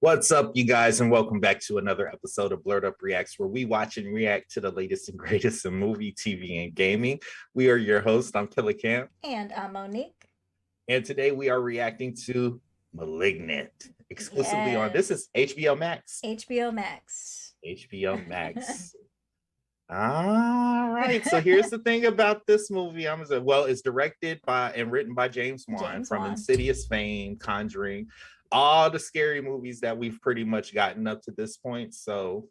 What's up, you guys, and welcome back to another episode of Blerd Up Reacts, where we watch and react to the latest and greatest in movie, TV, and gaming. We are your hosts. I'm Kilar. And I'm Monique. And today we are reacting to Malignant, exclusively on this is Yes. HBO Max. HBO Max. HBO Max. All right. So here's the thing about this movie. It's directed by and written by James Wan James from Wan. Insidious fame, Conjuring, all the scary movies that we've pretty much gotten up to this point. So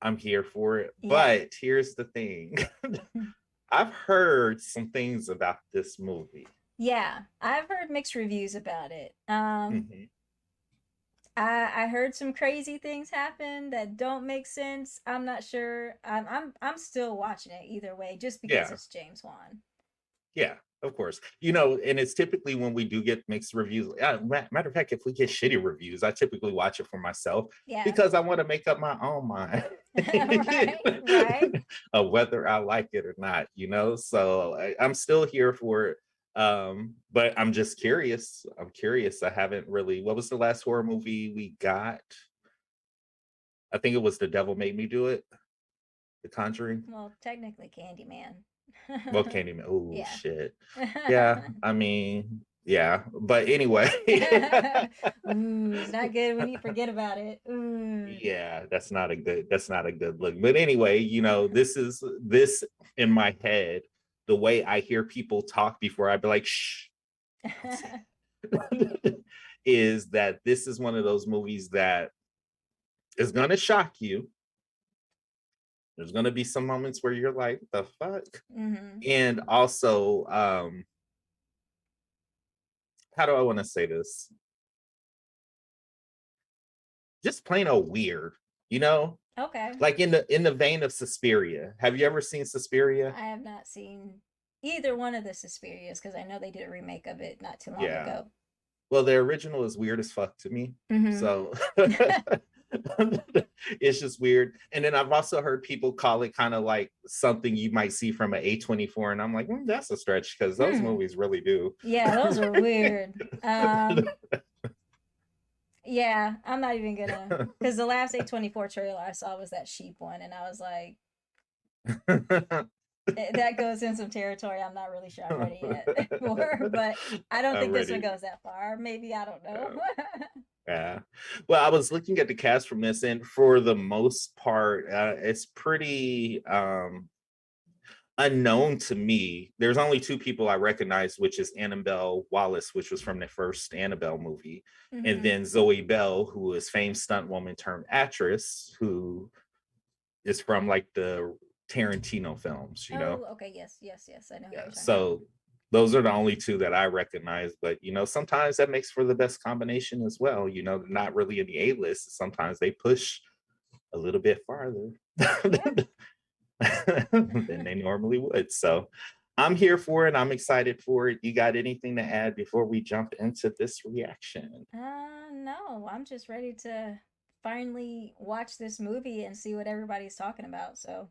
I'm here for it. Yeah. But here's the thing. I've heard some things about this movie. Yeah, I've heard mixed reviews about it. Mhm. I heard some crazy things happen that don't make sense. I'm not sure. I'm still watching it either way, just because Yeah. it's James Wan. Yeah, of course. And it's typically when we do get mixed reviews. Matter of fact, if we get shitty reviews, I typically watch it for myself Yeah. because I want to make up my own mind right. of whether I like it or not. So I'm still here for it. But I'm just curious. I'm curious. I haven't really. What was the last horror movie we got? I think it was The Devil Made Me Do It. The Conjuring. Well, technically Candyman. Well, Candyman. Oh, Yeah. shit. Yeah, I mean, yeah. But anyway. Ooh, it's not good when you forget about it. Ooh. Yeah, that's not a good look. But anyway, this in my head, the way I hear people talk before I'd be like, shh, is that this is one of those movies that is gonna shock you. There's gonna be some moments where you're like, the fuck? Mm-hmm. And also, how do I want to say this? Just plain old weird, you know? Okay. Like in the vein of Suspiria. Have you ever seen Suspiria? I have not seen either one of the Suspirias because I know they did a remake of it not too long Yeah. ago. Well, the original is weird as fuck to me. Mm-hmm. So it's just weird. And then I've also heard people call it kind of like something you might see from an A24. And I'm like, that's a stretch because those movies really do. Yeah, those are weird. Yeah, I'm not even gonna, because the last A24 trailer I saw was that sheep one, and I was like, that goes in some territory I'm not really sure I'm ready yet for, but I don't think this one goes that far. Maybe, I don't know. Yeah. Well, I was looking at the cast from this, and for the most part, it's pretty unknown to me. There's only two people I recognize, which is Annabelle Wallis, which was from the first Annabelle movie, and then Zoe Bell, who is famed stunt woman turned actress, who is from like the Tarantino films, Oh, okay, yes, I know. Yeah, so those are the only two that I recognize, but sometimes that makes for the best combination as well. Not really in the A-list. Sometimes they push a little bit farther than they normally would. So I'm here for it. I'm excited for it. You got anything to add before we jump into this reaction? No, I'm just ready to finally watch this movie and see what everybody's talking about. So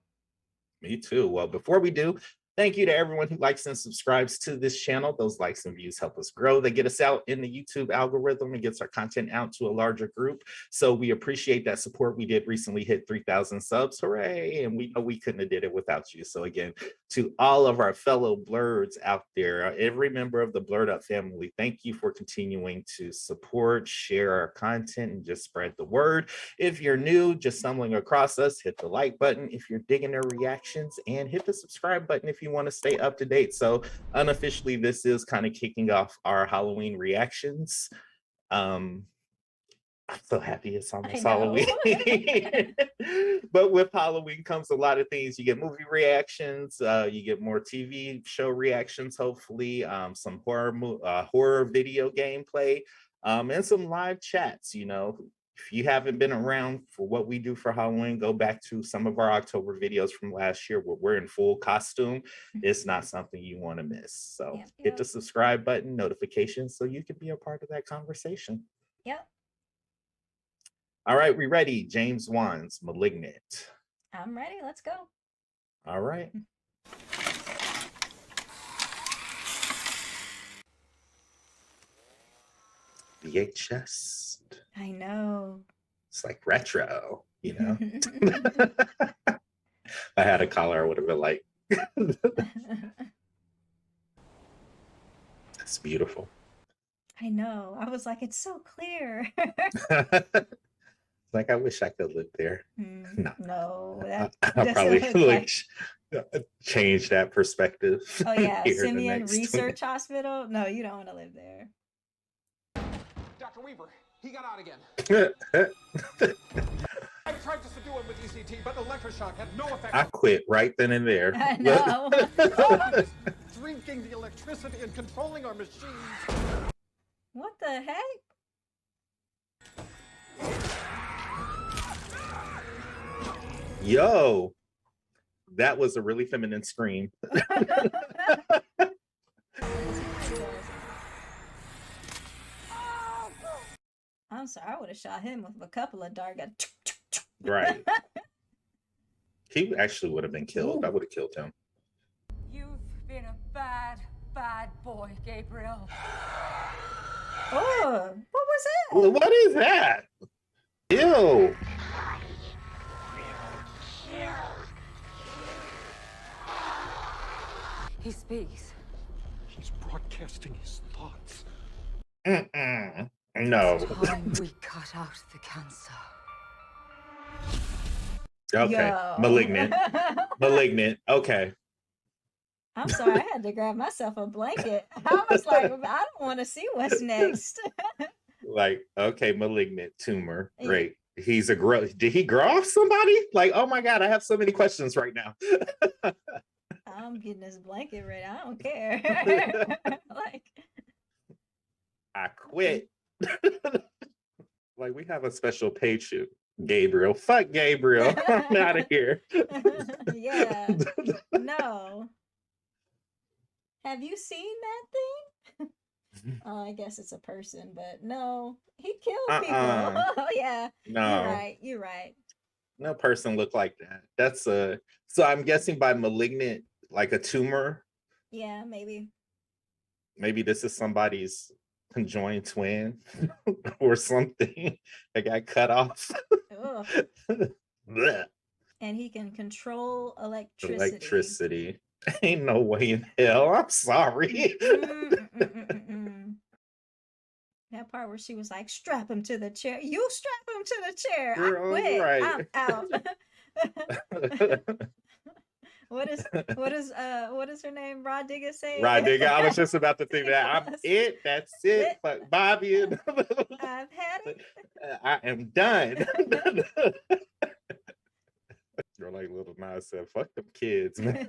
me too. Well, before we do, thank you to everyone who likes and subscribes to this channel. Those likes and views help us grow. They get us out in the YouTube algorithm and gets our content out to a larger group. So we appreciate that support. We did recently hit 3,000 subs. Hooray. And we know we couldn't have did it without you. So again, to all of our fellow Blerds out there, every member of the Blerd Up family, thank you for continuing to support, share our content, and just spread the word. If you're new, just stumbling across us, hit the like button if you're digging our reactions, and hit the subscribe button if you want to stay up to date. So unofficially, this is kind of kicking off our Halloween reactions. I'm so happy it's almost Halloween. But with Halloween comes a lot of things. You get movie reactions, you get more TV show reactions, hopefully, some horror video gameplay, and some live chats. If you haven't been around for what we do for Halloween, go back to some of our October videos from last year where we're in full costume. It's not something you want to miss. So hit the subscribe button, notifications, so you can be a part of that conversation. Yep. All right, we ready? James Wan's Malignant. I'm ready. Let's go. All right. VHS. I know. It's like retro, you know. I had a collar, I would have been like, that's beautiful. I know. I was like, it's so clear. Like, I wish I could live there. No, No, that I'll probably doesn't look like. change that perspective. Oh yeah, here in the Simeon next Research Hospital. No, you don't want to live there. Dr. Weaver, he got out again. 20. I tried to subdue him with ECT, but electroshock had no effect. I quit right then and there. I know. Drinking the electricity and controlling our machines. What the heck? Yo, that was a really feminine scream. I'm sorry, I would have shot him with a couple of dart guns. Right. He actually would have been killed. Ooh. I would have killed him. You've been a bad, bad boy, Gabriel. Oh, what was that? Well, what is that? Ew. He speaks. He's broadcasting his thoughts. No. Time we cut out the cancer. Okay. Yo. Malignant. Malignant. Okay. I'm sorry, I had to grab myself a blanket. I was like, I don't want to see what's next. Like, okay, malignant tumor. Great. He's a grow. Did he grow off somebody? Like, oh my God, I have so many questions right now. I'm getting this blanket ready. I don't care. Like, I quit. Like, we have a special page shoot. Gabriel. Fuck Gabriel. I'm out of here. yeah. No. Have you seen that thing? Oh, I guess it's a person, but no. He killed people. Oh, yeah. No. You're right. You're right. No person looked like that. That's a so I'm guessing by malignant, like a tumor. Yeah, maybe. Maybe this is somebody's conjoined twin or something that got cut off. Ugh. Blech. And he can control electricity. Electricity. Ain't no way in hell. I'm sorry. That part where she was like, strap him to the chair. You strap him to the chair. Girl, I quit. right. I'm out. What is her name? Rod Digger say? Rod Digger. I was just about to think that. I'm it. That's it. Fuck Bobby. I've had it. I am done. You're like Little Nas said, fuck them kids, man.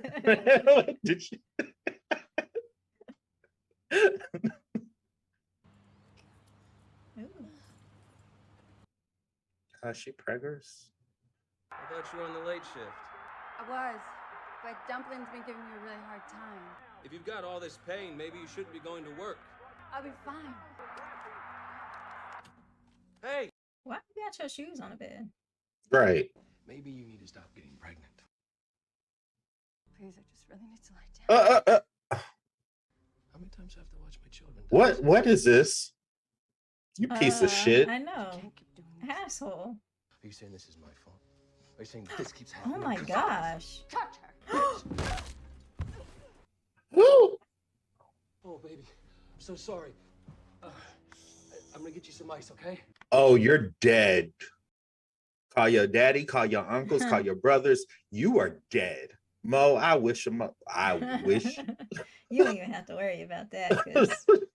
Did you? She preggers. I thought you were on the late shift. I was, but Dumpling's been giving me a really hard time. If you've got all this pain, maybe you shouldn't be going to work. I'll be fine. Hey! Why you got your shoes on the bed? Right. Maybe you need to stop getting pregnant. Please, I just really need to lie down. How many times do I have to watch my children? What is this? You piece of shit. I know. I can't keep doing this. Asshole. Are you saying this is my fault? Are you saying this keeps happening? Oh my gosh. Touch her. Woo! Oh, baby. I'm so sorry. I'm gonna get you some ice, okay? Oh, you're dead. Call your daddy, call your uncles, call your brothers. You are dead. Mo, I wish him up. I wish. You don't even have to worry about that because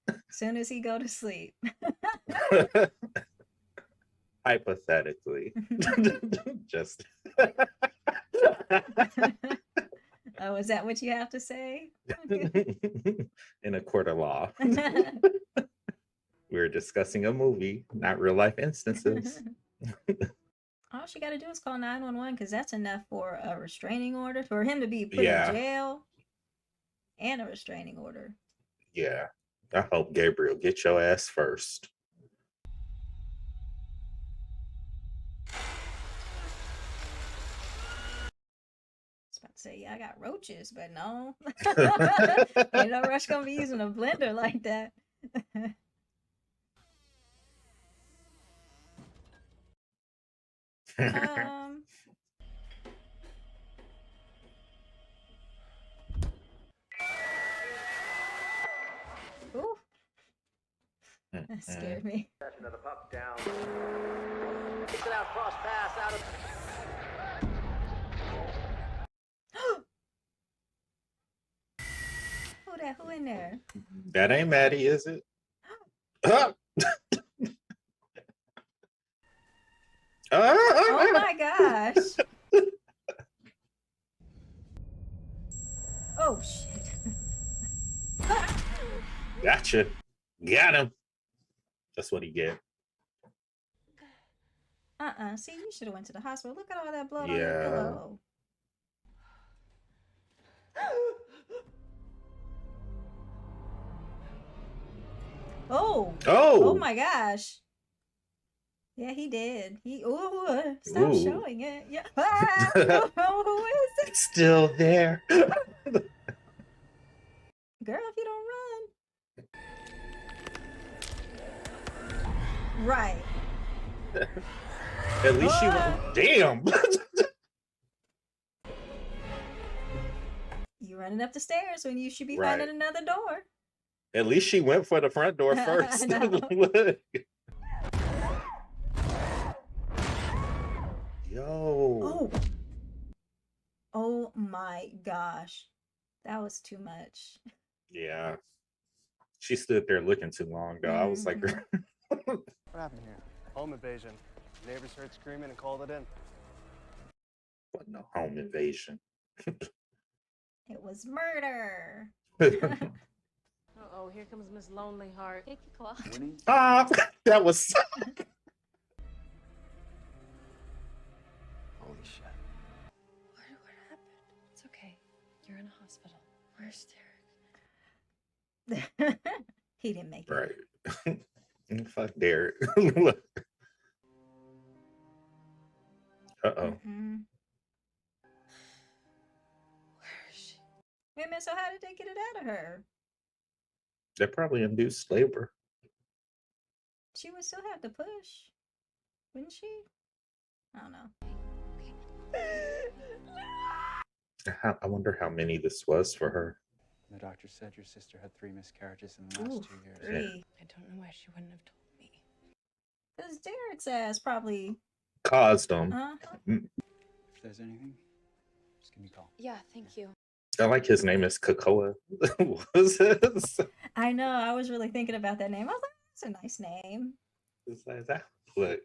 as soon as he go to sleep. Hypothetically. Just. Oh, is that what you have to say? In a court of law. We're discussing a movie, not real life instances. All she got to do is call 911 because that's enough for a restraining order, for him to be put Yeah. in jail and a restraining order. Yeah. I hope Gabriel get your ass first. I was about to say, yeah, I got roaches, but no. Ain't no rush gonna be using a blender like that. Ooh, that scared me. Another puck down. Kicks it out, cross pass out of. Who in there? That ain't Maddie, is it? Oh Oh my gosh. Oh shit. Gotcha. Got him. That's what he get. See, you should have went to the hospital. Look at all that blood on Yeah. your pillow. Oh. Oh. Oh my gosh. Yeah, he did. Stop Ooh. showing it. Yeah. Ah, who is it? It's still there. Girl, if you don't run. Right. At least she went. Damn. You running up the stairs when you should be Right. finding another door. At least she went for the front door first. I know. Look. Yo. Oh. Oh my gosh. That was too much. Yeah. She stood there looking too long, though. I was like, Mhm. What happened here? Home invasion. Neighbors heard screaming and called it in. what no home invasion. It was murder. Uh-oh, here comes Miss Lonely Heart. Take your claw. Ah, that was Holy shit. What happened? It's okay. You're in a hospital. Where's Derek? He didn't make it. right. Fuck Derek. Uh-oh. Mm-mm. Where is she? Wait a minute, so how did they get it out of her? They probably induced labor. She would still have to push, wouldn't she? I don't know. I wonder how many this was for her. The doctor said your sister had 3 miscarriages in the last Ooh, 2 years. 3. I don't know why she wouldn't have told me. Because Derek's ass probably. Caused them. If there's anything, just give me a call. Yeah, thank you. I like his name is Cocoa. What's this? I know. I was really thinking about that name. I was like, that's a nice name. It's like that. Look.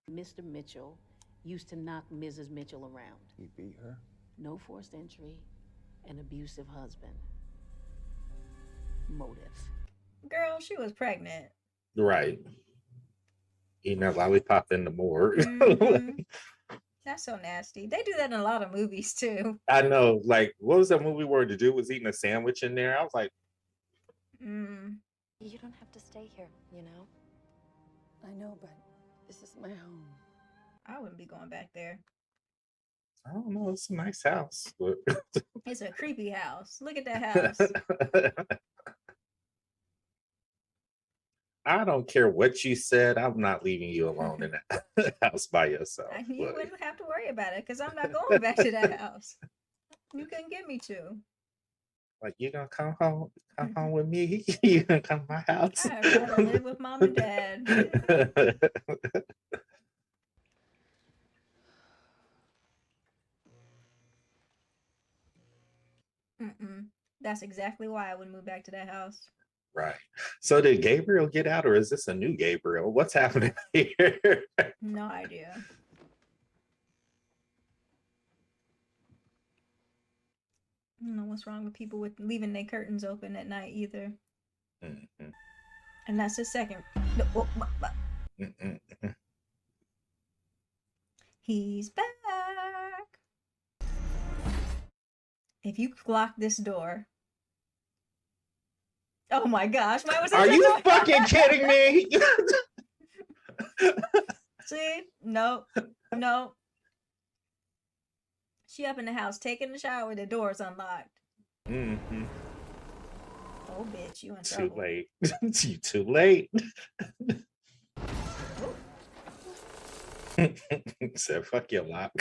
Mr. Mitchell used to knock Mrs. Mitchell around. You beat her? No forced entry, an abusive husband. Motive. Girl, she was pregnant. Right. Eating a lollipop in the morgue. Mhm. That's so nasty. They do that in a lot of movies too. I know. Like, what was that movie where the dude was eating a sandwich in there? I was like, Mm. You don't have to stay here, you know? I know, but this is my home. I wouldn't be going back there. I don't know. It's a nice house. But It's a creepy house. Look at that house. I don't care what you said. I'm not leaving you alone in that house by yourself. You Look. wouldn't have to worry about it because I'm not going back to that house. You couldn't get me to. Like, you gonna come home with me? You gonna come to my house? I'd rather live with mom and dad. That's exactly why I would move back to that house. Right. So did Gabriel get out, or is this a new Gabriel? What's happening here? No idea. I don't know what's wrong with people with leaving their curtains open at night either. Mhm. And that's the second. Mhm. He's back. If you lock this door. Oh my gosh. Why was Are you fucking kidding me? See? No. No. She up in the house taking a shower, the door's unlocked. Mhm. Oh bitch, you in Too trouble. late. You too late. Said, fuck your lock.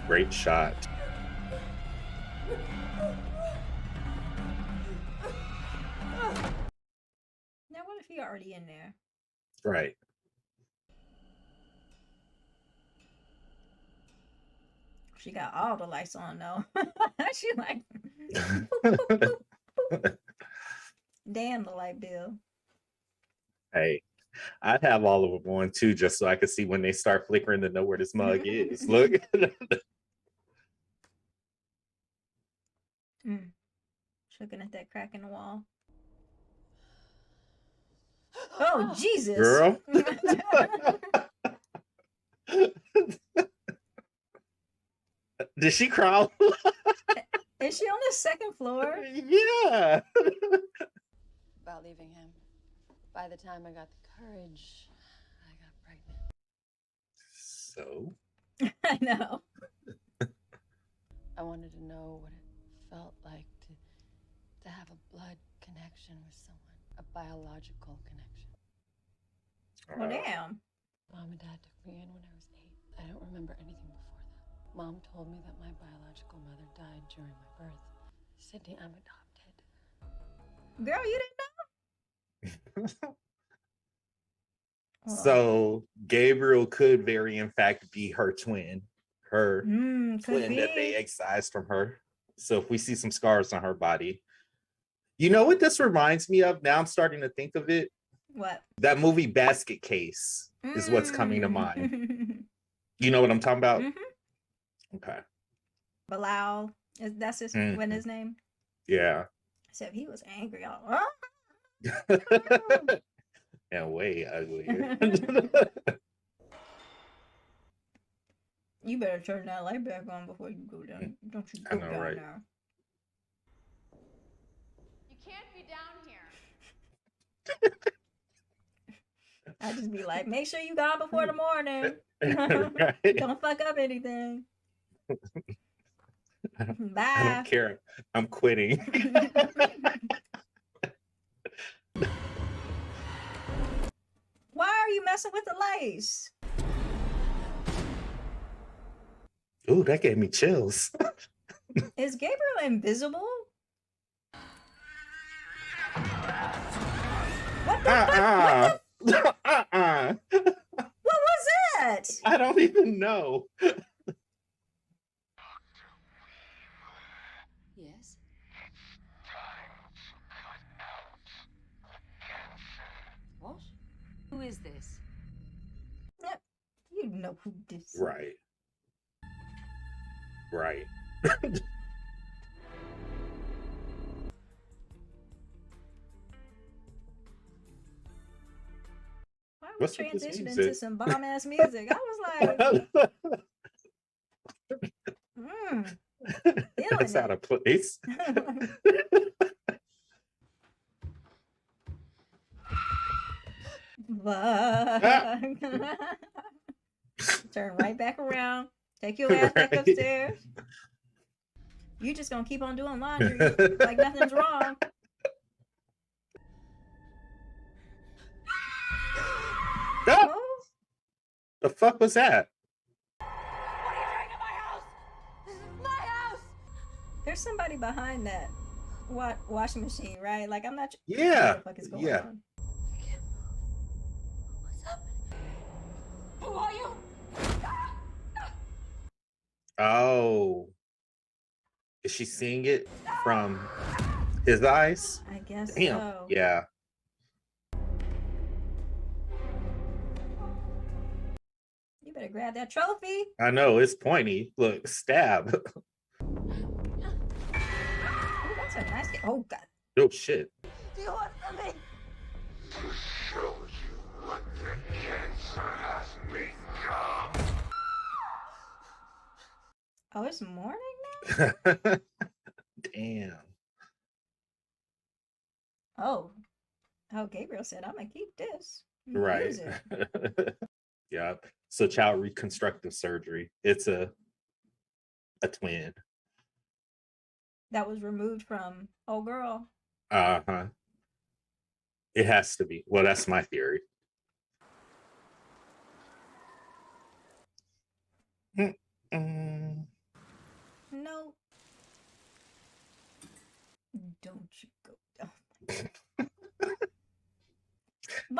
Great shot. Now, what if he already in there? Right. She got all the lights on though. She like, boop, boop, boop. Damn the light bill. Hey, I'd have all of them on too, just so I could see when they start flickering to know where this mug is. Look. Looking at that crack in the wall. Oh, Jesus. Girl. Did she crawl? Is she on the second floor? Yeah. About leaving him. By the time I got the courage, I got pregnant. So? I know. I wanted to know what it felt like to have a blood connection with someone, a biological connection. Well, damn. Mom and Dad took me in when I was 8. I don't remember anything before that. Mom told me that my biological mother died during my birth. Sydney, I'm adopted. Girl, you didn't know? So Gabriel could very in fact be her twin. Her twin that they excised from her. So if we see some scars on her body. You know what this reminds me of? Now I'm starting to think of it. What? That movie Basket Case is what's coming to mind. You know what I'm talking about? Okay. Bilal. That's his what his name? Yeah. Except he was angry all And way uglier. You better turn that light back on before you go down. Don't you go down there. You can't be down here. I just be like, make sure you gone before the morning. Right? Don't fuck up anything. Bye. I don't care. I'm quitting. Why are you messing with the lights? Ooh, that gave me chills. Is Gabriel invisible? What the fuck? What was that? I don't even know. Yes. What? Who is this? Yep. You know who this is. Right. Right. Why are we What's with this transitioning music? to some bomb ass music? I was like, That's out of place. Turn right back around. Take your ass back upstairs. You just gonna keep on doing laundry like nothing's wrong. Oh. The fuck was that? What are you doing in my house? This is my house. There's somebody behind that washing machine, right? Like I'm not sure Yeah. what the fuck is going on. What's up? Who are you? Oh. Is she seeing it from his eyes? I guess Damn. so. Yeah. You better grab that trophy. I know, it's pointy. Look, stab. Oh, that's a nice game. Oh god. Oh shit. Do you want something? To show you what the cancer has become. Oh, it's morning Damn. now? Oh, Gabriel said, I'm gonna keep this. Right. Use it. Yeah. So child reconstructive surgery. It's a twin. that was removed from old girl. Uh-huh. It has to be. Well, that's my theory. Mm-mm. No. Don't you go.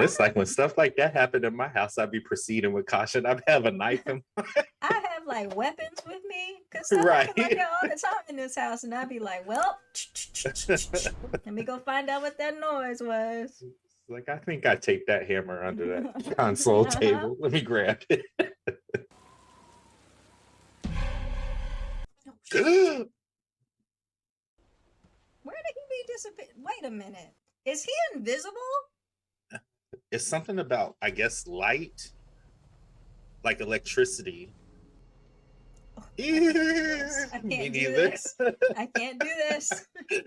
It's like when stuff like that happened in my house, I'd be proceeding with caution. I'd have a knife in I have like weapons with me because stuff Right. happens like that all the time in this house, and I'd be like, "Well, let me go find out what that noise was." Like, I think I taped that hammer under that console table. Let me grab it. Where did he be disappeared? Wait a minute. Is he invisible? It's something about, I guess, light, like electricity. I can't Me do neither. this. I can't do this.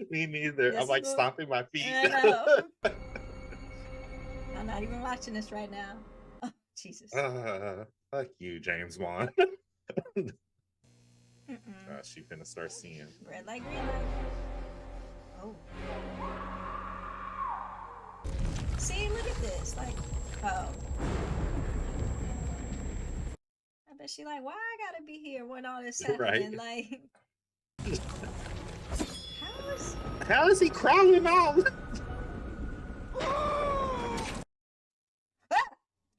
Me neither. This I'm like is a- stomping my feet. I know. I'm not even watching this right now. Oh, Jesus. Fuck you, James Wan. Mm-mm. She finna start seeing. Red light, green light. Oh. See, look at this. Like, oh. I bet she like, why I gotta be here when all this happening? Right. Like, How is he crawling out?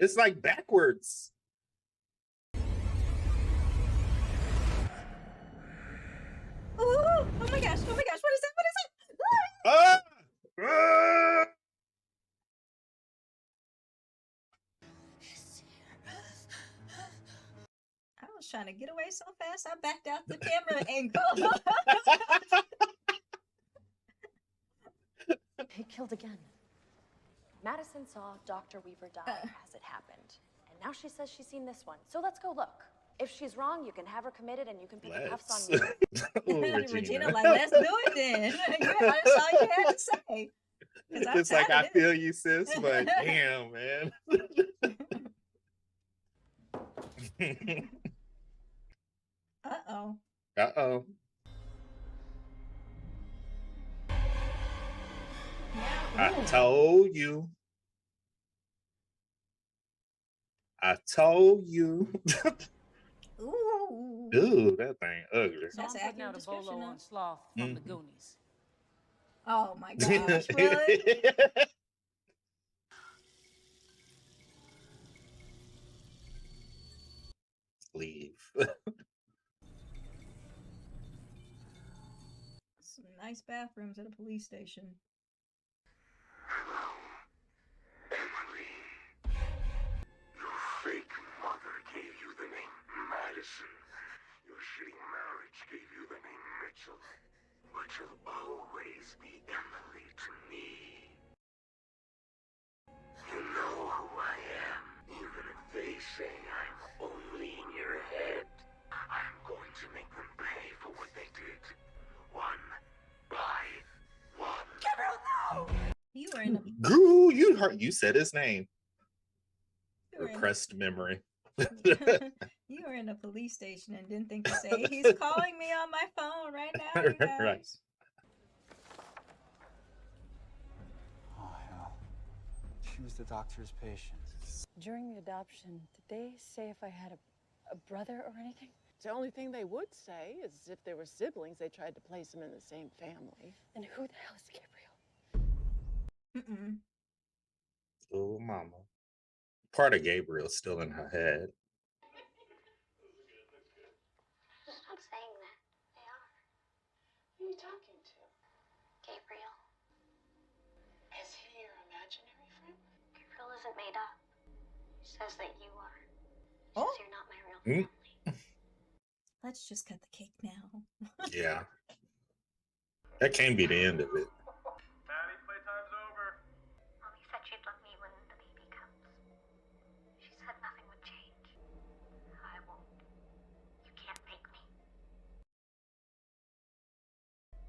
It's like backwards. oh my gosh, what is that? What is that? Ah! Ah! I was trying to get away so fast, I backed out the camera angle. He killed again. Madison saw Dr. Weaver die as it happened. And now she says she's seen this one. So let's go look. If she's wrong, you can have her committed and you can put the cuffs on me. Regina, like, let's do it then. That's all you had to say. It's like, I feel you, sis, but damn, man. Uh-oh. Uh-oh. I told you. I told you. Ooh. Ooh, that thing ugly. So I'm putting out a bolo on Sloth from the Goonies. Oh my gosh, really? Leave. Some nice bathrooms at a police station. Emily. Your fake mother gave you the name Madison. Your shitty marriage gave you the name Mitchell. But you'll always be Emily to me. You know who I am, even if they say I'm only in your head. I'm going to make them pay for what they did. One by one. Gabriel, no! You were in a Goo, you said his name. You were in a- Repressed memory. You were in a police station and didn't think to say, he's calling me on my phone right now, you guys. Right. Oh, hell. She was the doctor's patient. During the adoption, did they say if I had a brother or anything? The only thing they would say is if they were siblings, they tried to place them in the same family. And who the hell is Gabriel? Mm-mm. Oh, mama. Part of Gabriel's still in her head. Stop saying that. They are. Who are you talking to? Gabriel. Is he your imaginary friend? Gabriel isn't made up. He says that you are. He Oh. says you're not my real family. Let's just cut the cake now. Yeah. That can't be the end of it. Maddie, playtime's over. Mommy said she'd love me when the baby comes. She said nothing would change. I won't. You can't make me.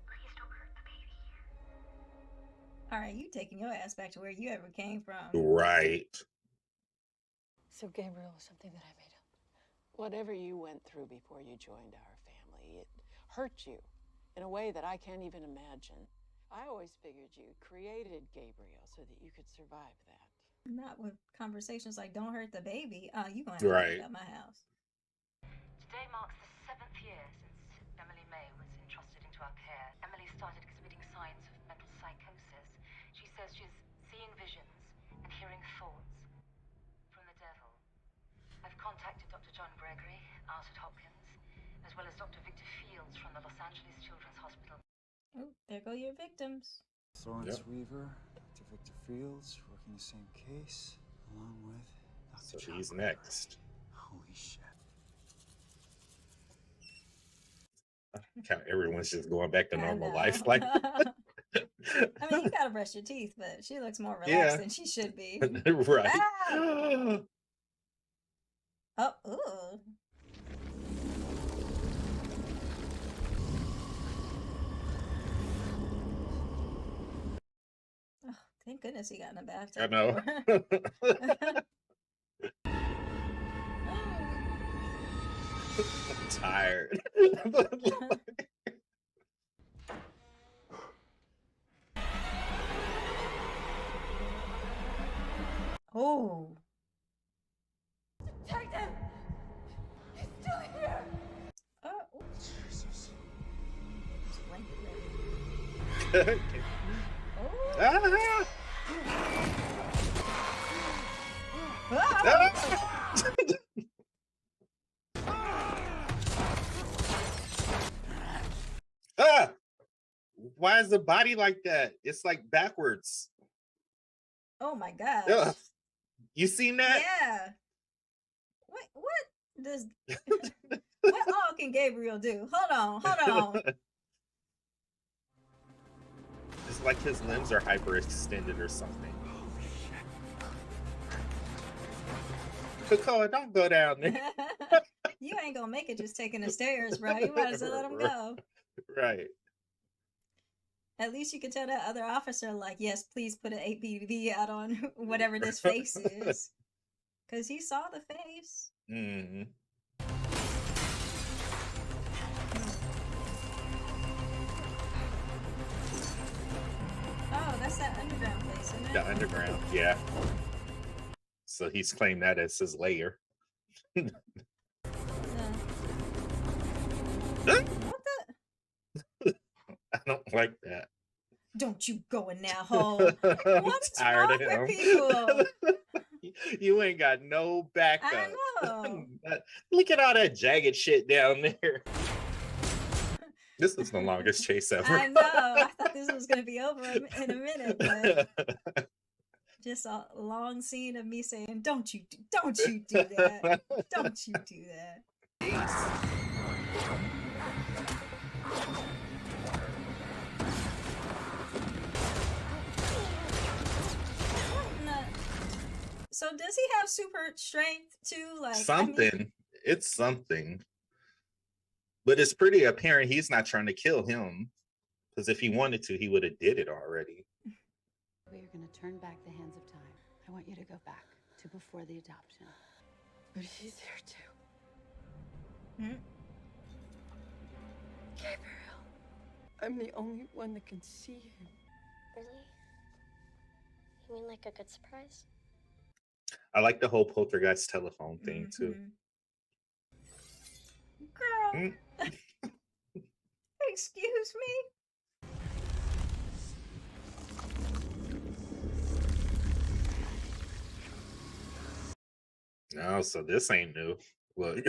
Please don't hurt the baby. All right, you taking your ass back to where you ever came from. Right. So Gabriel was something that I made up. Whatever you went through before you joined our family, it hurt you. in a way that I can't even imagine. I always figured you created Gabriel so that you could survive that. Not with conversations like "Don't hurt the baby." You gonna have to Right. get out my house. Today marks the 7th year since Emily May was entrusted into our care. Emily started exhibiting signs of mental psychosis. She says she's seeing visions and hearing thoughts from the devil. I've contacted Dr. John Gregory out at Hopkins, as well as Dr. Victor Fields from the Los Angeles Children's Hospital. Oh, there go your victims. Florence Weaver, Dr. Victor Fields, working the same case, along with Dr. So he's next. Holy shit. How everyone's just going back to I normal know. life. Like, I mean, you gotta brush your teeth, but she looks more relaxed than she should be. right. Ah! Oh, ooh. Oh, thank goodness he got in a bathtub. I know. I'm tired. Oh. Detective! He's still here! Oh. Jesus. Ah! Ah! Why is the body like that? It's like backwards. Oh my gosh. Ugh. You seen that? Yeah. What does what all can Gabriel do? Hold on. It's like his limbs are hyperextended or something. Cocoa, don't go down there. You ain't gonna make it just taking the stairs, bro. You might as well let him go. Right. At least you can tell that other officer, like, yes, please put an APB out on whatever this face is. Because he saw the face. Mm. Oh, that's that underground place, isn't it? The underground, yeah. So he's claimed that as his lair. Yeah. Huh? What the? I don't like that. Don't you go in that hole. What's Tired wrong of him. with people? You ain't got no backup. I know. Look at all that jagged shit down there. This is the longest chase ever. I know. I thought this was going to be over in a minute, but just a long scene of me saying, don't you do that. Don't you do that. So does he have super strength too? Like something. I mean, it's something. But it's pretty apparent he's not trying to kill him. Because if he wanted to, he would have did it already. We are going to turn back the hands of time. I want you to go back to before the adoption. But he's here too. Hmm? Gabriel. I'm the only one that can see him. Really? You mean like a good surprise? I like the whole poltergeist telephone thing too. Girl. Excuse me? No, so this ain't new. Look.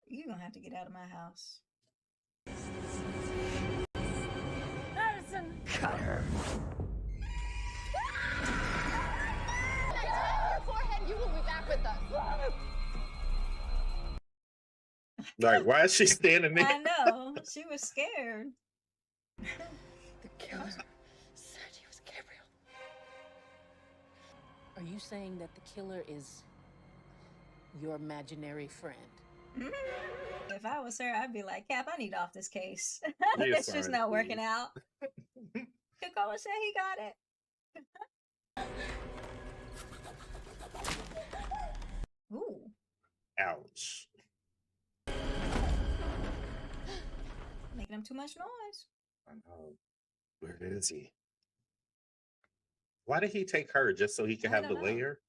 You're gonna have to get out of my house. Madison! Cut her. You will be back with us. Like, why is she standing there? I know. She was scared. The killer said he was Gabriel. Are you saying that the killer is your imaginary friend? If I was her, I'd be like, Cap, I need off this case. Yes, It's just not working out. Coco said he got it. Ouch. Making him too much noise. I know. Where is he? Why did he take her? Just so he could have the layer?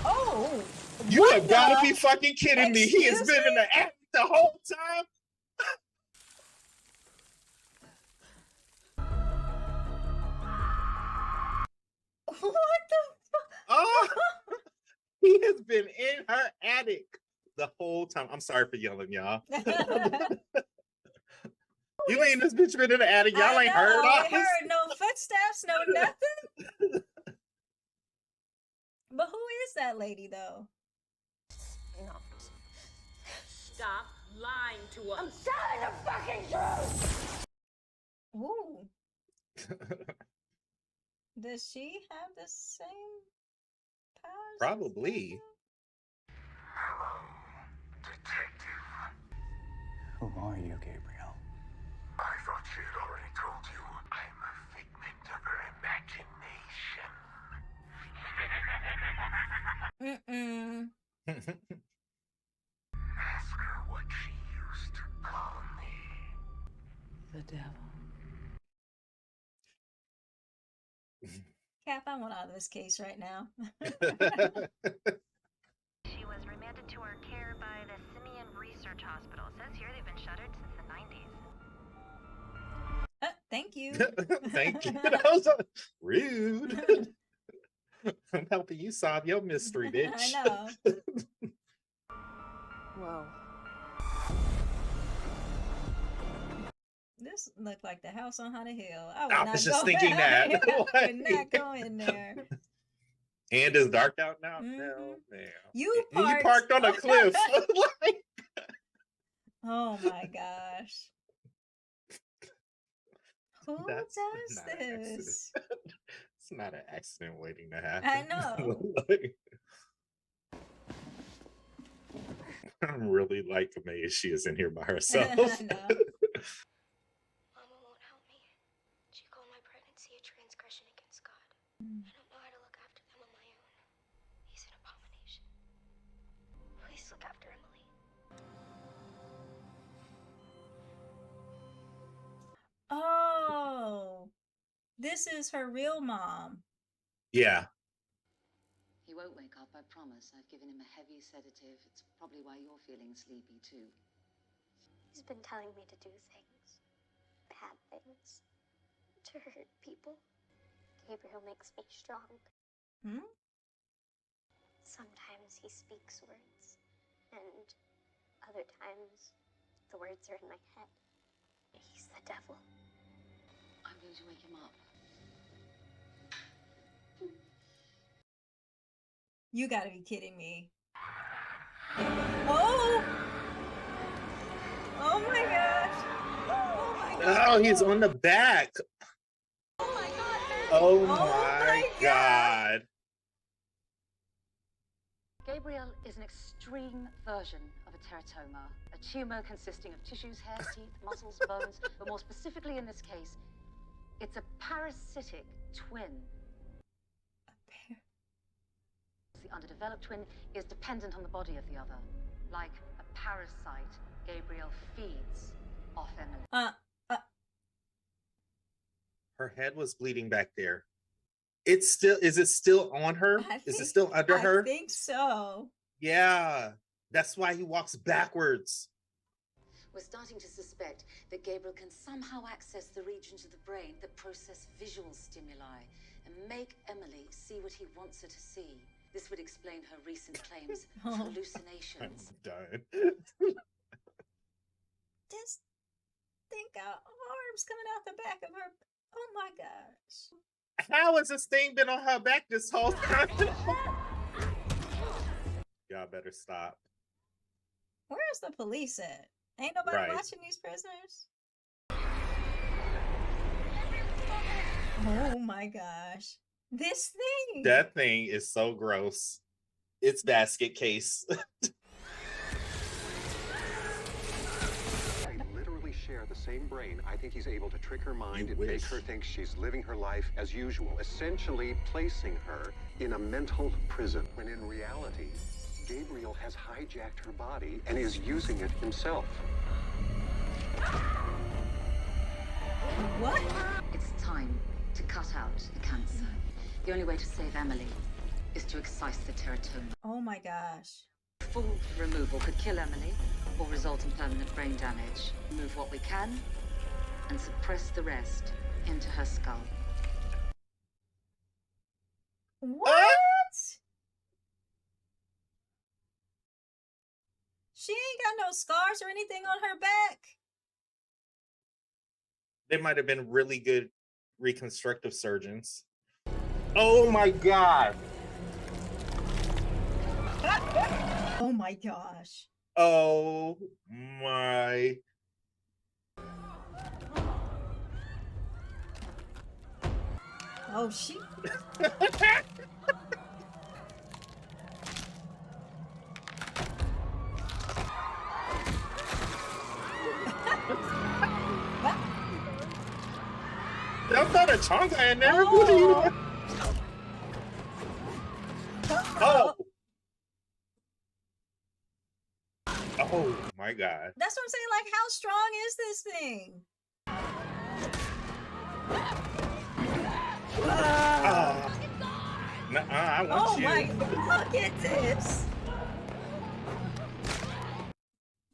Oh, you have got to be fucking kidding me. He has been in the act the whole time. What the fuck? Oh, he has been in her attic the whole time. I'm sorry for yelling, y'all. You ain't this bitch been in the attic. Y'all ain't heard I us. heard no footsteps, no nothing. But who is that lady though? No. Stop lying to us. I'm telling the fucking truth. Ooh. Does she have the same powers? Probably. Who are you, Gabriel? I thought she had already told you. I'm a figment of her imagination. Ask her what she used to call me. The devil. Cap, I want out of this case right now. She was remanded to her care by the Simeon Research Hospital. It says here they've been shuttered since the 90s. Thank you. Thank you. That was rude. I'm helping you solve your mystery, bitch. I know. Whoa. This looked like the house on Haunted Hill. I was just thinking that. I would not go in there. And it's dark out now? No, man. You parked on a cliff. Oh my gosh. Who does this? It's not an accident waiting to happen. I know. I'm really like amazed she is in here by herself. I know. Mama won't help me. She called my pregnancy a transgression against God. I don't know how to look after them on my own. He's an abomination. Please look after Emily. Oh, this is her real mom. Yeah. He won't wake up, I promise. I've given him a heavy sedative. It's probably why you're feeling sleepy too. He's been telling me to do things. Bad things. To hurt people. Gabriel makes me strong. Sometimes he speaks words. And other times, the words are in my head. He's the devil. I'm going to wake him up. You gotta be kidding me. Oh! Oh my gosh. Oh my gosh. Oh, he's on the back. Oh my god. Oh my god. Gabriel is an extreme version of a teratoma, a tumor consisting of tissues, hair, teeth, muscles, bones, but more specifically in this case, it's a parasitic twin. The underdeveloped twin is dependent on the body of the other. Like a parasite, Gabriel feeds off Emily. Her head was bleeding back there. It's still, is it still on her? Is it still under her? I think so. Yeah. That's why he walks backwards. We're starting to suspect that Gabriel can somehow access the regions of the brain that process visual stimuli and make Emily see what he wants her to see. This would explain her recent claims of hallucinations. I'm done. This thing got arms coming out the back of her. Oh my gosh. How has this thing been on her back this whole time? Y'all better stop. Where's the police at? Ain't nobody Right. watching these prisoners? Oh my gosh. This thing. That thing is so gross. It's basket case. I literally share the same brain, I think he's able to trick her mind and make her think she's living her life as usual, essentially placing her in a mental prison, when in reality, Gabriel has hijacked her body and is using it himself. What? It's time to cut out the cancer. The only way to save Emily is to excise the teratoma. Oh my gosh. Full removal could kill Emily or result in permanent brain damage. Remove what we can and suppress the rest into her skull. What? She ain't got no scars or anything on her back. They might have been really good reconstructive surgeons. Oh my God. Oh my gosh. Oh my. Oh, she. That's not a chonga in there. What are you? Oh. Oh my God. That's what I'm saying. Like, how strong is this thing? I want you. Oh my, look at this.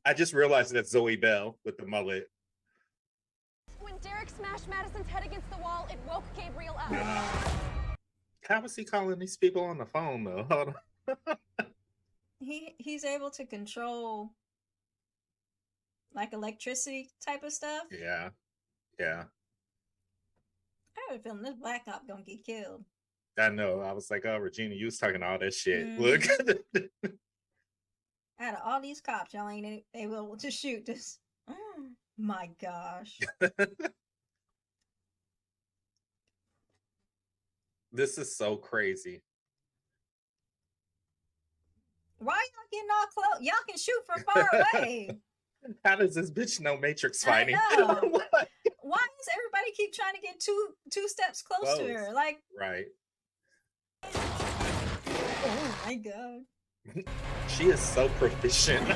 I just realized that's Zoe Bell with the mullet. When Derek smashed Madison's head against the wall, it woke Gabriel up. How was he calling these people on the phone though? Hold on. He's able to control like electricity type of stuff. Yeah. Yeah. I have a feeling this black cop gonna get killed. I know. I was like, oh, Regina, you was talking all that shit. Mm. Look. Out of all these cops, y'all ain't able to shoot this. Oh my gosh. This is so crazy. Why y'all getting all close? Y'all can shoot from far away. How does this bitch know Matrix fighting? I know. Why does everybody keep trying to get two steps close to her? Like, right. oh my God. She is so proficient.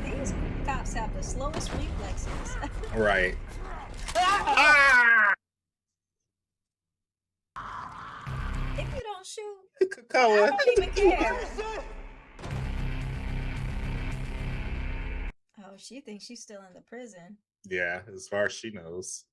These cops have the slowest reflexes. Right. Ah! If you don't shoot, Cocoa. I don't even care. Oh, she thinks she's still in the prison. Yeah, as far as she knows.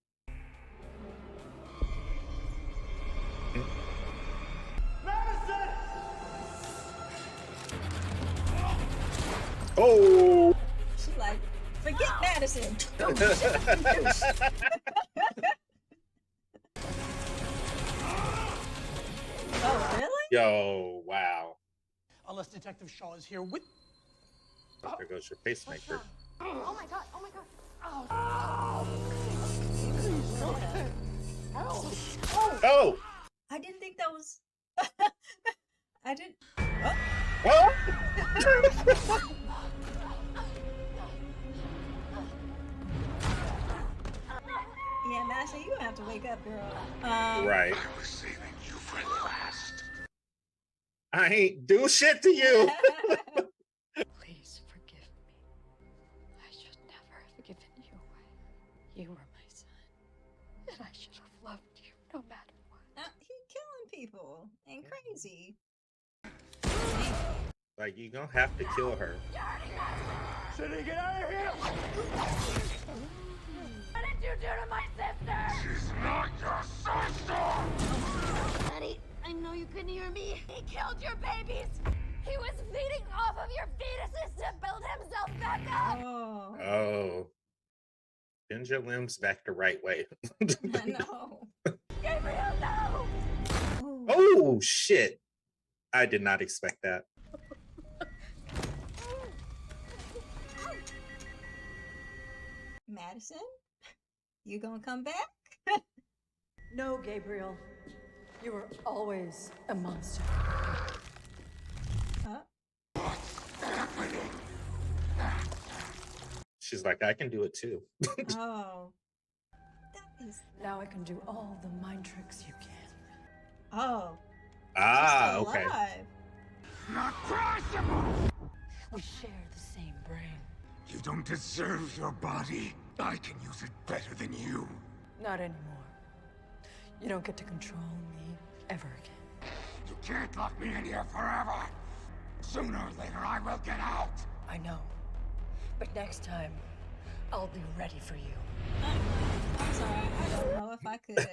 Oh! She like, forget Madison. Oh, really? Yo, wow. Unless Detective Shaw is here with... There goes your pacemaker. Oh my God, oh my God. Oh! I didn't think that was... I didn't... Oh! Yeah, Madison, you have to wake up, girl. Right. I was saving you for last. I ain't do shit to you. Please forgive me. I should never have given you away. You were my son, and I should have loved you no matter what. He killing people and crazy. Like, you gonna have to kill her. City, get out of here! What did you do to my sister? She's not your sister! Daddy, I know you couldn't hear me. He killed your babies. He was feeding off of your fetuses to build himself back up. Oh. Oh. Bend your limbs back the right way. I know. Gabriel, no! Oh, shit. I did not expect that. Madison, you gonna come back? No, Gabriel. You were always a monster. What's happening? She's like, I can do it too. Oh. That is... Now I can do all the mind tricks you can. Oh. Ah, She's still okay. alive. Not possible! We share the same brain. You don't deserve your body. I can use it better than you. Not anymore. You don't get to control me ever again. You can't lock me in here forever. Sooner or later, I will get out. I know. But next time, I'll be ready for you. I'm sorry. I don't know if I could.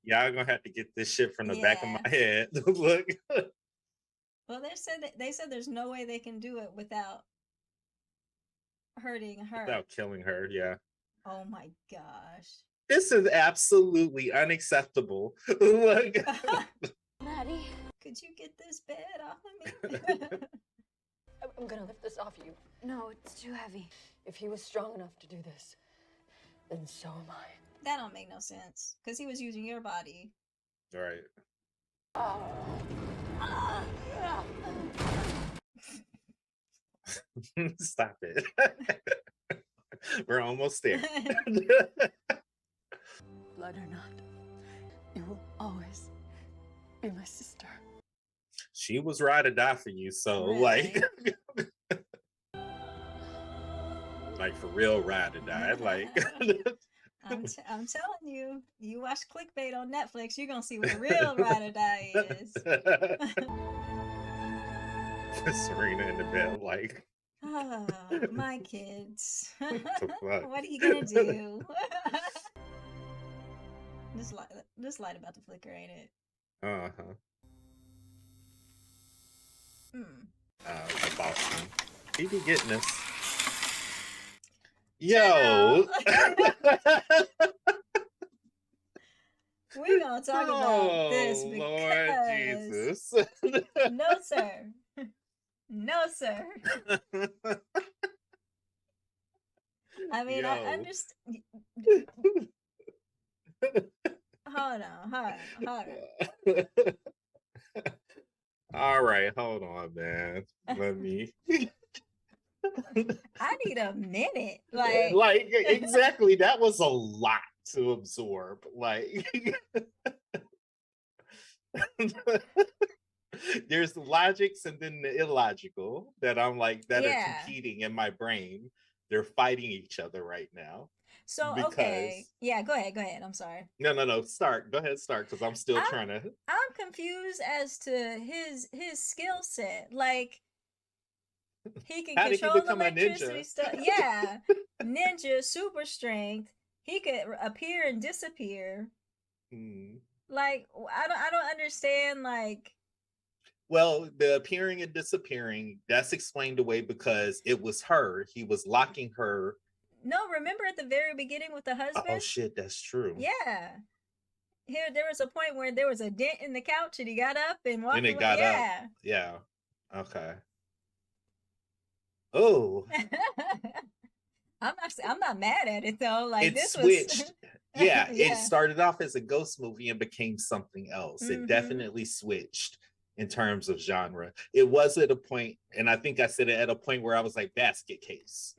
Y'all gonna have to get this shit from the back of my head. Look. Well, they said there's no way they can do it without hurting her. Without killing her, yeah. Oh my gosh. This is absolutely unacceptable. Look. Maddie, could you get this bed off of me? I'm gonna lift this off you. No, it's too heavy. If he was strong enough to do this, then so am I. That don't make no sense. Because he was using your body. Right. Stop it. We're almost there. Blood or not, you will always be my sister. She was ride or die for you, so Really? like for real ride or die. Like I'm telling you, you watch clickbait on Netflix, you're gonna see what a real ride or die is. Serena in the bed, like Oh, my kids. the fuck? What are you gonna do? This light about to flicker, ain't it? Uh-huh. Hmm. Boston. He be getting this. Yo. We're gonna talk about this Oh, because Lord Jesus. no sir. No sir. I mean, I Yo. understand. Hold on. All right, hold on, man. Let me. I need a minute. Like exactly. That was a lot to absorb. Like, there's the logics and then the illogical that I'm like that are competing in my brain. They're fighting each other right now. So okay, yeah, go ahead. I'm sorry. No. Start. Go ahead, start, because I'm still trying to. I'm confused as to his skill set. Like, he can How did he control become a electricity ninja? stuff. Yeah, ninja, super strength. He could appear and disappear. Like, I don't understand. Like, well, the appearing and disappearing, that's explained away because it was her. He was locking her. no, remember at the very beginning with the husband? Oh shit, that's true. Yeah. Here, there was a point where there was a dent in the couch and he got up and walked And it away. got up. Yeah. Okay. Oh. I'm not mad at it though. Like, It this switched. was Yeah, it started off as a ghost movie and became something else. Mhm. It definitely switched in terms of genre. It was at a point, and I think I said it at a point where I was like, basket case.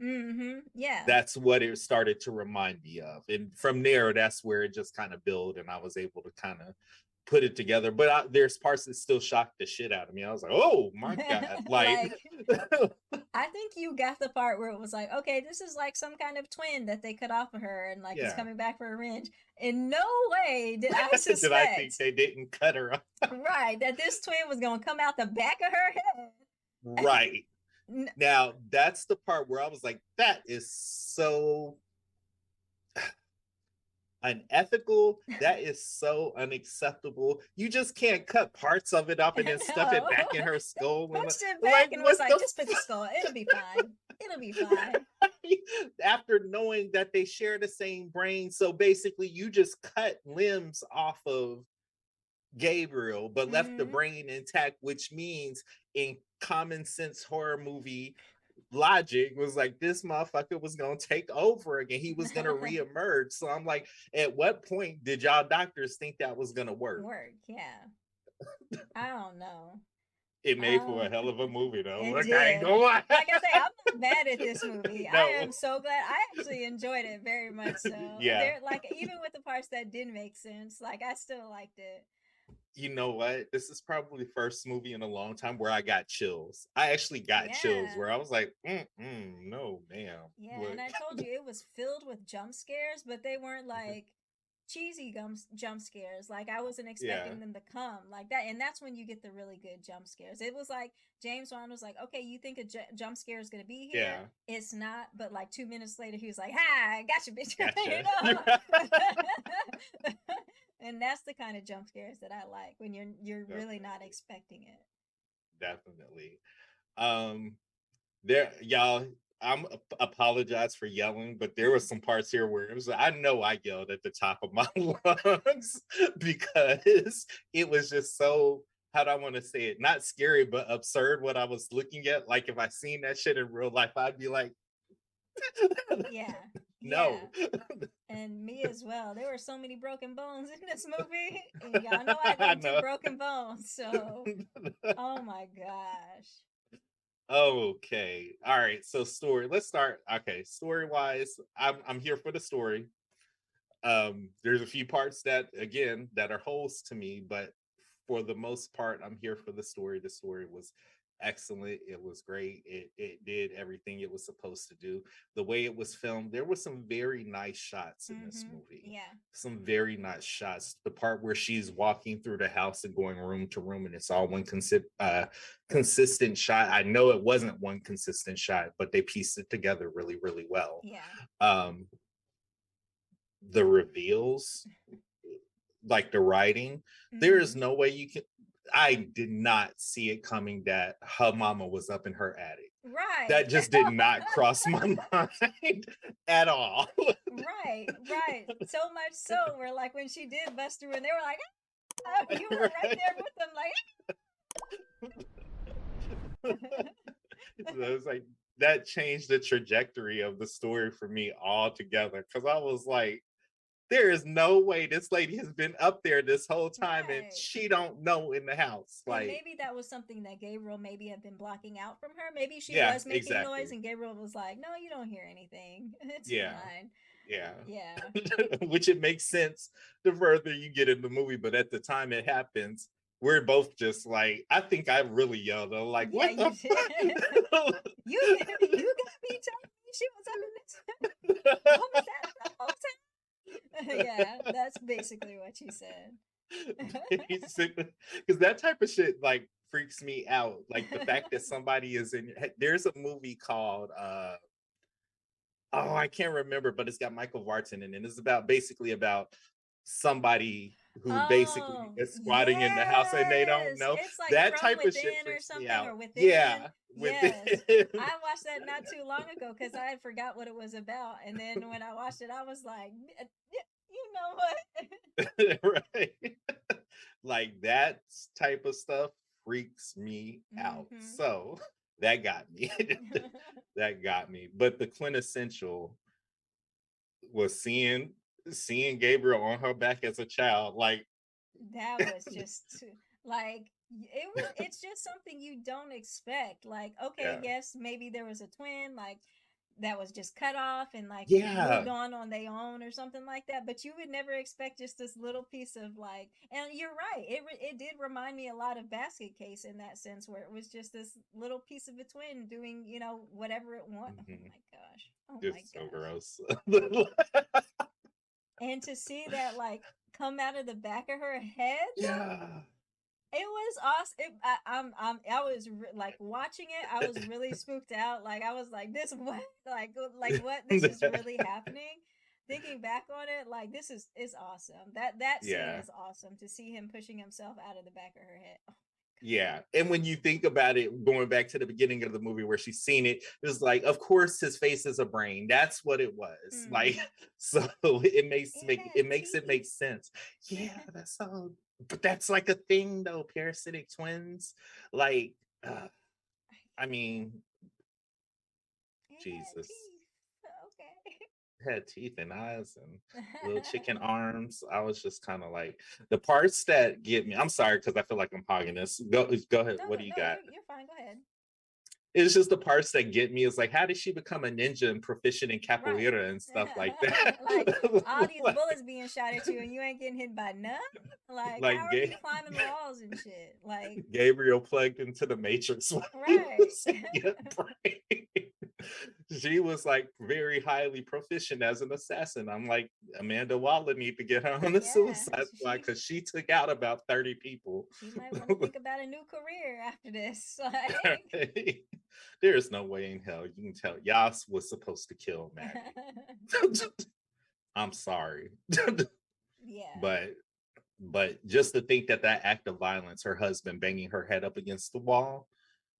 Yeah. That's what it started to remind me of. And from there, that's where it just kind of built and I was able to kind of put it together. But there's parts that still shocked the shit out of me. I was like, oh my God. Like, I think you got the part where it was like, okay, this is like some kind of twin that they cut off of her and like it's coming back for revenge. In no way did I suspect did I think they didn't cut her off? Right, that this twin was gonna come out the back of her head. Right. Now, that's the part where I was like, that is so unethical. That is so unacceptable. You just can't cut parts of it up and then stuff it back in her skull. Punched it back and was like, just put the skull. It'll be fine. It'll be fine. After knowing that they share the same brain. So basically, you just cut limbs off of Gabriel, but left the brain intact, which means in common sense horror movie logic was like, this motherfucker was gonna take over again. He was gonna reemerge. So I'm like, at what point did y'all doctors think that was gonna work? Yeah. I don't know. It made for a hell of a movie, though. It Look, I ain't did. gonna lie. Like I say, I'm not mad at this movie. I No. am so glad. I actually enjoyed it very much so. Yeah. There, like, even with the parts that didn't make sense, like, I still liked it. You know what? This is probably the first movie in a long time where I got chills. I actually got chills Yeah. where I was like, no, ma'am. Yeah, Look. and I told you it was filled with jump scares, but they weren't like cheesy jump scares. Like I wasn't expecting Yeah. them to come like that, and that's when you get the really good jump scares. It was like James Wan was like, "Okay, you think a jump scare is gonna be here? Yeah. It's not." But like 2 minutes later, he was like, "Ha, gotcha, bitch!" Gotcha. You know? And that's the kind of jump scares that I like when you're really not expecting it. Definitely. There, y'all. Apologize for yelling, but there were some parts here where it was. I know I yelled at the top of my lungs because it was just so. How do I want to say it? Not scary, but absurd. What I was looking at, like if I seen that shit in real life, I'd be like, Yeah. no. Yeah. And me as well. There were so many broken bones in this movie. And y'all know I I didn't do know. broken bones. So, oh my gosh. Okay. All right. So story. Let's start. Okay. Story wise, I'm here for the story. There's a few parts that again that are holes to me, but for the most part, I'm here for the story. The story was excellent. It was great. It did everything it was supposed to do. The way it was filmed, there were some very nice shots in this movie. Yeah. Some very nice shots. The part where she's walking through the house and going room to room, and it's all one consistent shot. I know it wasn't one consistent shot, but they pieced it together really, really well. Yeah. The reveals, like the writing, there is no way you can. I did not see it coming that her mama was up in her attic. Right. That just did not cross my mind at all. Right. So much so where like when she did bust through and they were like, "Ah," you were right there with them like So it was like that changed the trajectory of the story for me altogether because I was like, there is no way this lady has been up there this whole time and she don't know in the house. And Like maybe that was something that Gabriel maybe had been blocking out from her. Maybe she Yeah, was making exactly. noise and Gabriel was like, "No, you don't hear anything. It's Yeah. fine." Yeah. Yeah. Which it makes sense the further you get in the movie, but at the time it happens, we're both just like, I think I really yelled. I'm like, Yeah, what the you fuck? you got me telling me she was up in this woman's out the whole time. Yeah, that's basically what she said. Because that type of shit like freaks me out. Like the fact that somebody is in. There's a movie called I can't remember, but it's got Michael Vartan in it. It's basically about somebody who basically is squatting in the house and they don't know. It's like That From type of shit Within or freaks me something, out. or Within. Yeah, Yes. within. I watched that not too long ago because I had forgot what it was about. And then when I watched it, I was like, you know what? Right. Like that type of stuff freaks me out. So that got me. That got me. But the quintessential was seeing Gabriel on her back as a child. Like That was just like it's just something you don't expect. Like, okay, yes, maybe there was a twin, like that was just cut off and like moved on their own or something like that, but you would never expect just this little piece of like, and you're right, it did remind me a lot of Basket Case in that sense, where it was just this little piece of a twin doing, you know, whatever it wants. Oh my gosh. Oh my It's so gross. And to see that like come out of the back of her head, it was awesome. I was like watching it. I was really spooked out. Like I was like, this what? Like what? This is really happening. Thinking back on it, like this is awesome. That scene is awesome to see him pushing himself out of the back of her head. Oh. Yeah. And when you think about it, going back to the beginning of the movie where she's seen it, it was like, of course his face is a brain. That's what it was. Like, so it makes it make sense. Yeah, that's all. But that's like a thing though, parasitic twins. Like, I mean, Jesus. Okay. had teeth and eyes and little chicken arms. I was just kind of like the parts that get me. I'm sorry because I feel like I'm hogging this. Go ahead. What do you got? You're fine. Go ahead. It's just the parts that get me. Is like, how did she become a ninja and proficient in capoeira and stuff like that? Like all these bullets being shot at you and you ain't getting hit by none. Like how are you climbing walls and shit? Like Gabriel plugged into the Matrix. Right. She was like very highly proficient as an assassin. I'm like, Amanda Waller need to get her on the suicide squad because she took out about 30 people. She might want to think about a new career after this. Like, there's no way in hell you can tell Yas was supposed to kill Maggie. I'm sorry. Yeah. But just to think that act of violence, her husband banging her head up against the wall,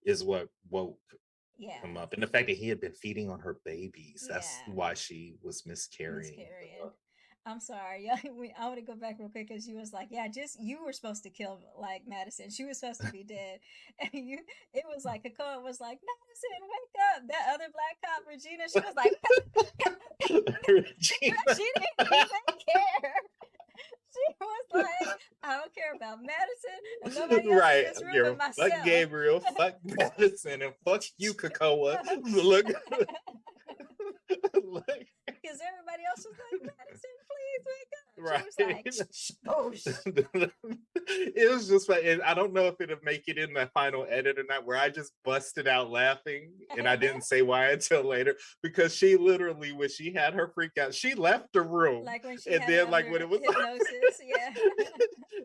is what woke him up. And the fact that he had been feeding on her babies, that's why she was miscarrying. I'm sorry. I want to go back real quick because she was like, yeah, just you were supposed to kill like Madison. She was supposed to be dead. And it was like Kakoa was like, Madison, wake up. That other black cop, Regina, she was like, Regina. She didn't even care. She was like, I don't care about Madison and nobody else in this room but myself. Fuck Gabriel, fuck Madison, and fuck you, Kakoa. Look. Because everybody else was like, Madison, please wake up. Right. She was like, it was just like, and I don't know if it'll make it in the final edit or not, where I just busted out laughing and I didn't say why until later, because she literally, when she had her freak out, she left the room. Like when she and had then like when it was hypnosis,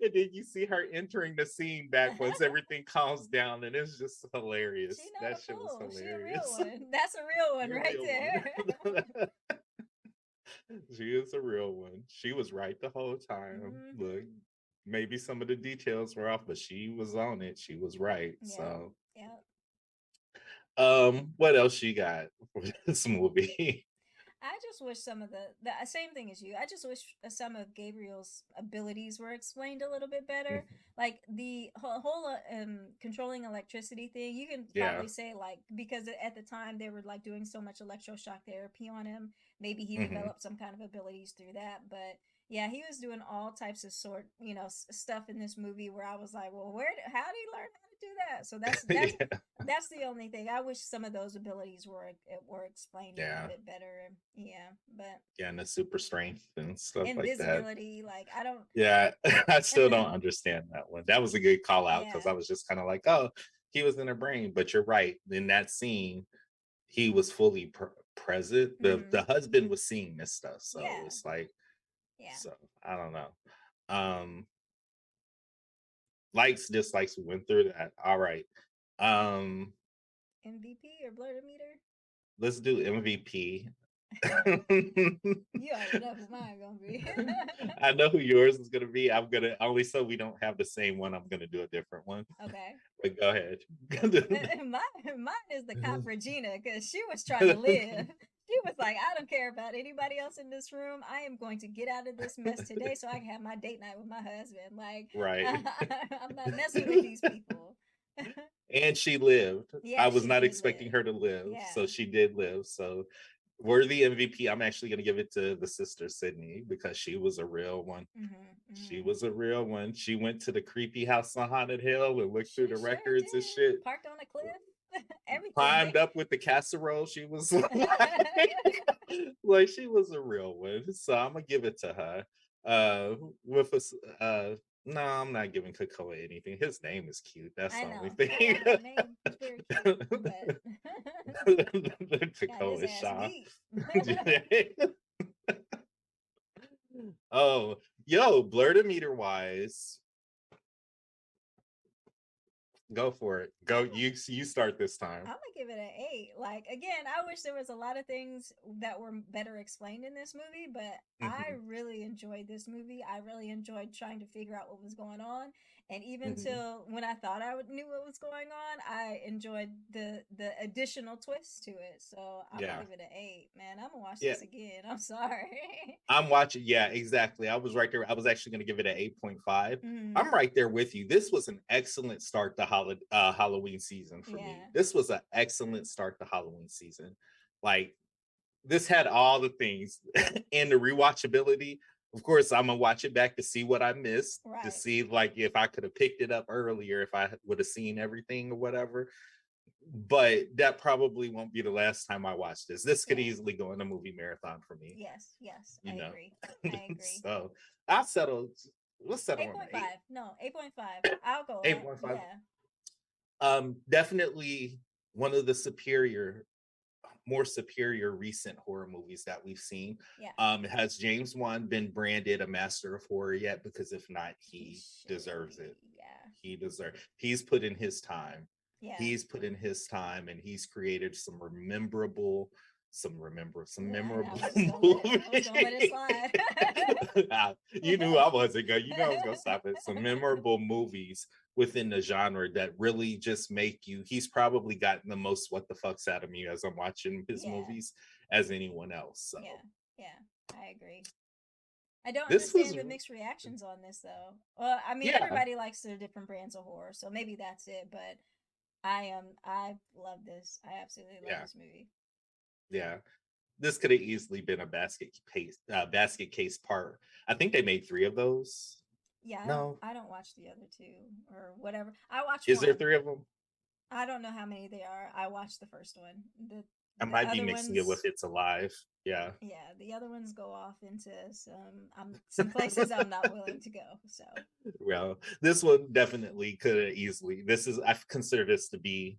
and then you see her entering the scene back once everything calms down, and it's just hilarious. That shit was hilarious. She a real one. That's a real one right there. She is a real one. She was right the whole time. Look, maybe some of the details were off, but she was on it. She was right. So what else she got for this movie? I just wish some of the same thing as you. I just wish some of Gabriel's abilities were explained a little bit better. Like the whole controlling electricity thing, you can probably say like, because at the time they were like doing so much electroshock therapy on him, maybe he developed some kind of abilities through that. But yeah, he was doing all types of stuff in this movie where I was like, well, how did he learn how to do that? So that's the only thing. I wish some of those abilities were explained a little bit better. And the super strength and stuff like that. Invisibility, like I don't. Yeah, I still don't understand that one. That was a good call out because I was just kind of like, oh, he was in her brain. But you're right. In that scene, he was fully present. The husband was seeing this stuff, so it's like, so I don't know. Likes, dislikes, we went through that. All right. MVP or Blerd meter? Let's do MVP. You already know who mine gonna be. I know who yours is gonna be. I'm gonna only so we don't have the same one. I'm gonna do a different one. Okay. But go ahead. Mine is the cop Regina, because she was trying to live. She was like, I don't care about anybody else in this room. I am going to get out of this mess today so I can have my date night with my husband. Like, right. I'm not messing with these people. And she lived. Yeah, I was not expecting her to live. So she did live. So worthy MVP. I'm actually going to give it to the sister Sydney because she was a real one. She was a real one. She went to the creepy house on Haunted Hill and looked through the records and shit. Parked on a cliff. Everything. Climbed up with the casserole. She was like she was a real one. So I'm gonna give it to her. With us, no, I'm not giving Kakoa anything. His name is cute. That's the only thing. Kakoa is shocked. Oh, yo, Blerd meter wise. Go for it. Go. You start this time. I'm gonna give it an 8. Like again, I wish there was a lot of things that were better explained in this movie, but I really enjoyed this movie. I really enjoyed trying to figure out what was going on, and even till when I thought I knew what was going on, I enjoyed the additional twist to it. So I'm gonna give it an 8. Man, I'm gonna watch this again. I'm sorry. I'm watching. Yeah, exactly. I was right there. I was actually gonna give it an 8.5. I'm right there with you. This was an excellent start to Halloween season for me. This was an excellent start to Halloween season. Like this had all the things and the rewatchability. Of course, I'm gonna watch it back to see what I missed, to see like if I could have picked it up earlier, if I would have seen everything or whatever. But that probably won't be the last time I watch this. This could easily go in a movie marathon for me. Yes, yes, You I know? agree. I agree. So I'll settle. Let's settle on 8.5. No, 8.5. I'll go. 8.5. Yeah. Definitely one of the more superior recent horror movies that we've seen. Yeah. Has James Wan been branded a master of horror yet? Because if not, he deserves it. Yeah. He's put in his time. Yeah. He's put in his time, and he's created some memorable movies. You knew I wasn't gonna. You know I was gonna stop it. Some memorable movies within the genre that really just make you. He's probably gotten the most what the fucks out of me as I'm watching his movies as anyone else. So yeah, I agree. I don't This understand was- the mixed reactions on this though. Well, I mean, Yeah. everybody likes their different brands of horror, so maybe that's it. But I love this. I absolutely love this movie. Yeah, this could have easily been a basket case part. I think they made 3 of those. Yeah, No. I don't watch the other 2 or whatever. I watch Is one. there 3 of them? I don't know how many they are. I watched the first one. I might be mixing it with It's Alive. Yeah. Yeah, the other ones go off into some places I'm not willing to go. So Well, this one definitely could have easily. I consider this to be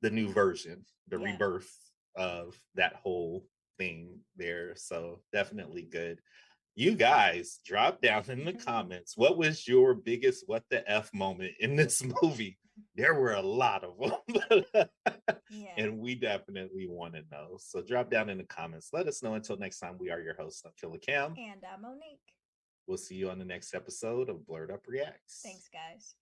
the new version, the rebirth of that whole thing there. So definitely good. You guys drop down in the comments. What was your biggest what the F moment in this movie? There were a lot of them. And we definitely want to know. So drop down in the comments. Let us know. Until next time, we are your hosts, Killer Cam. And I'm Monique. We'll see you on the next episode of Blerd Up Reacts. Thanks, guys.